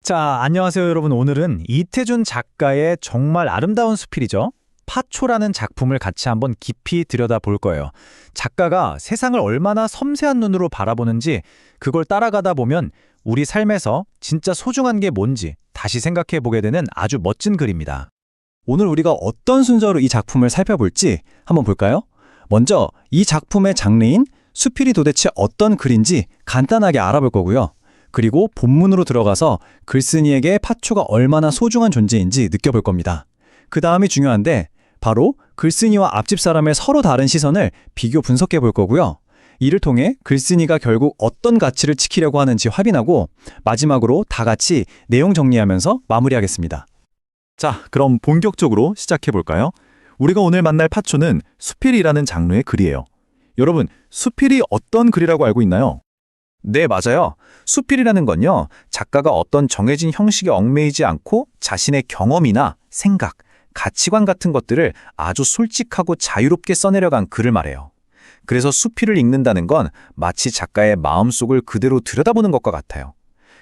자, 안녕하세요, 여러분. 오늘은 이태준 작가의 정말 아름다운 수필이죠. 파초라는 작품을 같이 한번 깊이 들여다볼 거예요. 작가가 세상을 얼마나 섬세한 눈으로 바라보는지 그걸 따라가다 보면 우리 삶에서 진짜 소중한 게 뭔지 다시 생각해 보게 되는 아주 멋진 글입니다. 오늘 우리가 어떤 순서로 이 작품을 살펴볼지 한번 볼까요? 먼저 이 작품의 장르인 수필이 도대체 어떤 글인지 간단하게 알아볼 거고요. 그리고 본문으로 들어가서 글쓴이에게 파초가 얼마나 소중한 존재인지 느껴볼 겁니다. 그 다음이 중요한데 바로 글쓴이와 앞집 사람의 서로 다른 시선을 비교 분석해 볼 거고요. 이를 통해 글쓴이가 결국 어떤 가치를 지키려고 하는지 확인하고 마지막으로 다 같이 내용 정리하면서 마무리하겠습니다. 자, 그럼 본격적으로 시작해 볼까요? 우리가 오늘 만날 파초는 수필이라는 장르의 글이에요. 여러분, 수필이 어떤 글이라고 알고 있나요? 네, 맞아요. 수필이라는 건요, 작가가 어떤 정해진 형식에 얽매이지 않고 자신의 경험이나 생각, 가치관 같은 것들을 아주 솔직하고 자유롭게 써내려간 글을 말해요. 그래서 수필을 읽는다는 건 마치 작가의 마음속을 그대로 들여다보는 것과 같아요.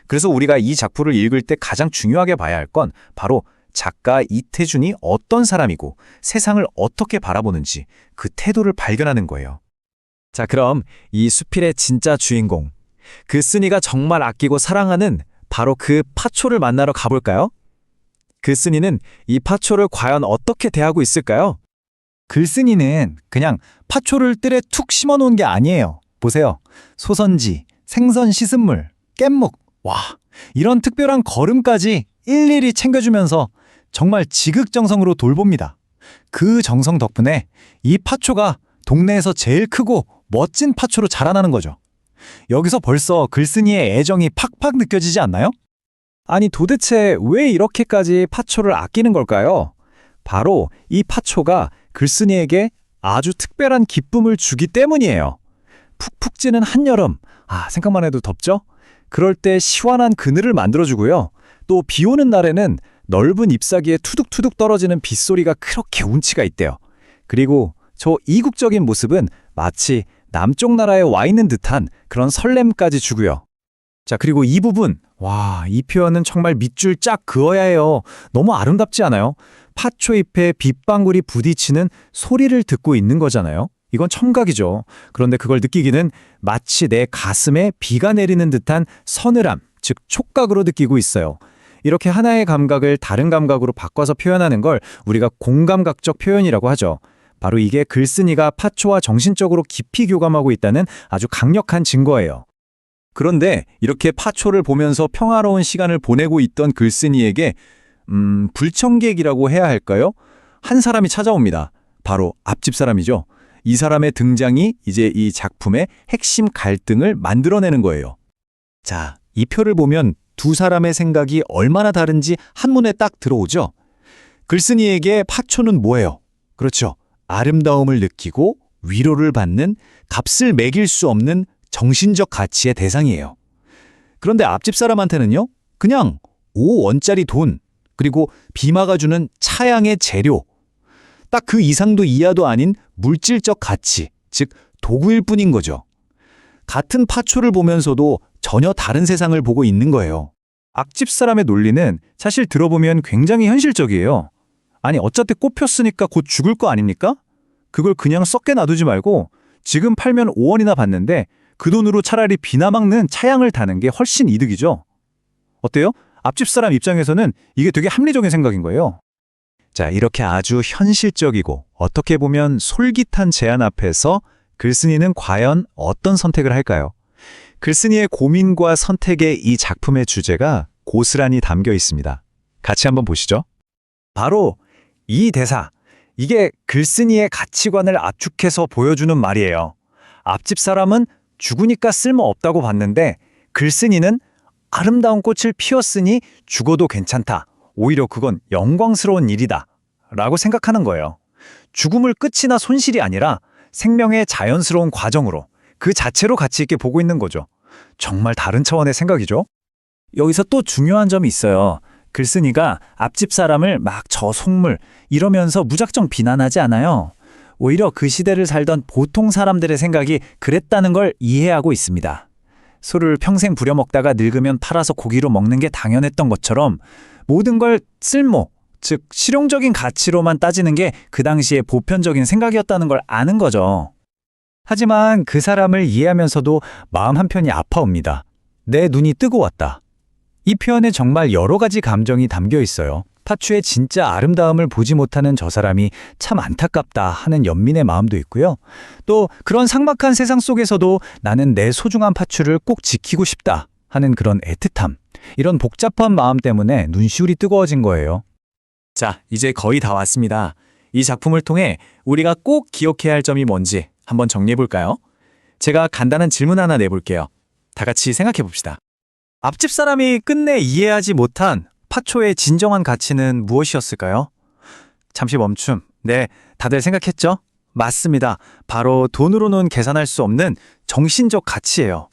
그래서 우리가 이 작품을 읽을 때 가장 중요하게 봐야 할 건 바로 작가 이태준이 어떤 사람이고 세상을 어떻게 바라보는지 그 태도를 발견하는 거예요. 자, 그럼 이 수필의 진짜 주인공, 글쓴이가 정말 아끼고 사랑하는 바로 그 파초를 만나러 가볼까요? 글쓴이는 이 파초를 과연 어떻게 대하고 있을까요? 글쓴이는 그냥 파초를 뜰에 툭 심어놓은 게 아니에요. 보세요. 소선지, 생선 씻은물, 깻묵, 와, 이런 특별한 거름까지 일일이 챙겨주면서 정말 지극정성으로 돌봅니다. 그 정성 덕분에 이 파초가 동네에서 제일 크고 멋진 파초로 자라나는 거죠. 여기서 벌써 글쓴이의 애정이 팍팍 느껴지지 않나요? 아니 도대체 왜 이렇게까지 파초를 아끼는 걸까요? 바로 이 파초가 글쓴이에게 아주 특별한 기쁨을 주기 때문이에요. 푹푹 찌는 한여름, 생각만 해도 덥죠? 그럴 때 시원한 그늘을 만들어주고요. 또 비 오는 날에는 넓은 잎사귀에 투둑투둑 떨어지는 빗소리가 그렇게 운치가 있대요. 그리고 저 이국적인 모습은 마치 남쪽 나라에 와 있는 듯한 그런 설렘까지 주고요. 자, 그리고 이 부분, 이 표현은 정말 밑줄 쫙 그어야 해요. 너무 아름답지 않아요? 파초잎에 빗방울이 부딪히는 소리를 듣고 있는 거잖아요. 이건 청각이죠. 그런데 그걸 느끼기는 마치 내 가슴에 비가 내리는 듯한 서늘함, 즉 촉각으로 느끼고 있어요. 이렇게 하나의 감각을 다른 감각으로 바꿔서 표현하는 걸 우리가 공감각적 표현이라고 하죠. 바로 이게 글쓴이가 파초와 정신적으로 깊이 교감하고 있다는 아주 강력한 증거예요. 그런데 이렇게 파초를 보면서 평화로운 시간을 보내고 있던 글쓴이에게 불청객이라고 해야 할까요? 한 사람이 찾아옵니다. 바로 앞집 사람이죠. 이 사람의 등장이 이제 이 작품의 핵심 갈등을 만들어내는 거예요. 자, 이 표를 보면 두 사람의 생각이 얼마나 다른지 한눈에 딱 들어오죠. 글쓴이에게 파초는 뭐예요? 그렇죠. 아름다움을 느끼고 위로를 받는 값을 매길 수 없는 정신적 가치의 대상이에요. 그런데 앞집 사람한테는요, 그냥 5원짜리 돈, 그리고 비마가 주는 차양의 재료, 딱 그 이상도 이하도 아닌 물질적 가치, 즉 도구일 뿐인 거죠. 같은 파초를 보면서도 전혀 다른 세상을 보고 있는 거예요. 앞집 사람의 논리는 사실 들어보면 굉장히 현실적이에요. 아니 어차피 꽃 폈으니까 곧 죽을 거 아닙니까? 그걸 그냥 썩게 놔두지 말고 지금 팔면 5원이나 받는데 그 돈으로 차라리 비나 막는 차양을 다는 게 훨씬 이득이죠. 어때요? 앞집 사람 입장에서는 이게 되게 합리적인 생각인 거예요. 자, 이렇게 아주 현실적이고 어떻게 보면 솔깃한 제안 앞에서 글쓴이는 과연 어떤 선택을 할까요? 글쓴이의 고민과 선택의 이 작품의 주제가 고스란히 담겨 있습니다. 같이 한번 보시죠. 바로 이 대사, 이게 글쓴이의 가치관을 압축해서 보여주는 말이에요. 앞집 사람은 죽으니까 쓸모없다고 봤는데 글쓴이는 아름다운 꽃을 피웠으니 죽어도 괜찮다. 오히려 그건 영광스러운 일이다. 라고 생각하는 거예요. 죽음을 끝이나 손실이 아니라 생명의 자연스러운 과정으로 그 자체로 가치 있게 보고 있는 거죠. 정말 다른 차원의 생각이죠. 여기서 또 중요한 점이 있어요. 글쓴이가 앞집 사람을 막 저 속물 이러면서 무작정 비난하지 않아요. 오히려 그 시대를 살던 보통 사람들의 생각이 그랬다는 걸 이해하고 있습니다. 소를 평생 부려먹다가 늙으면 팔아서 고기로 먹는 게 당연했던 것처럼 모든 걸 쓸모, 즉 실용적인 가치로만 따지는 게 그 당시의 보편적인 생각이었다는 걸 아는 거죠. 하지만 그 사람을 이해하면서도 마음 한편이 아파옵니다. 내 눈이 뜨거웠다. 이 표현에 정말 여러 가지 감정이 담겨 있어요. 파추의 진짜 아름다움을 보지 못하는 저 사람이 참 안타깝다 하는 연민의 마음도 있고요. 또 그런 삭막한 세상 속에서도 나는 내 소중한 파추를 꼭 지키고 싶다 하는 그런 애틋함. 이런 복잡한 마음 때문에 눈시울이 뜨거워진 거예요. 자, 이제 거의 다 왔습니다. 이 작품을 통해 우리가 꼭 기억해야 할 점이 뭔지 한번 정리해 볼까요? 제가 간단한 질문 하나 내볼게요. 다 같이 생각해 봅시다. 앞집 사람이 끝내 이해하지 못한 파초의 진정한 가치는 무엇이었을까요? 잠시 멈춤. 네, 다들 생각했죠? 맞습니다. 바로 돈으로는 계산할 수 없는 정신적 가치예요.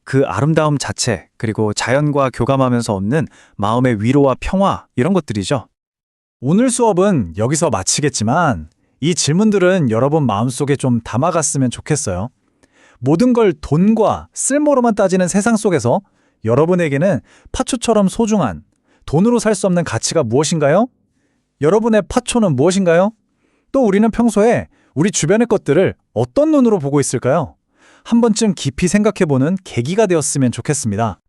그 아름다움 자체, 그리고 자연과 교감하면서 얻는 마음의 위로와 평화, 이런 것들이죠. 오늘 수업은 여기서 마치겠지만 이 질문들은 여러분 마음속에 좀 담아갔으면 좋겠어요. 모든 걸 돈과 쓸모로만 따지는 세상 속에서 여러분에게는 파초처럼 소중한 돈으로 살 수 없는 가치가 무엇인가요? 여러분의 파초는 무엇인가요? 또 우리는 평소에 우리 주변의 것들을 어떤 눈으로 보고 있을까요? 한 번쯤 깊이 생각해보는 계기가 되었으면 좋겠습니다.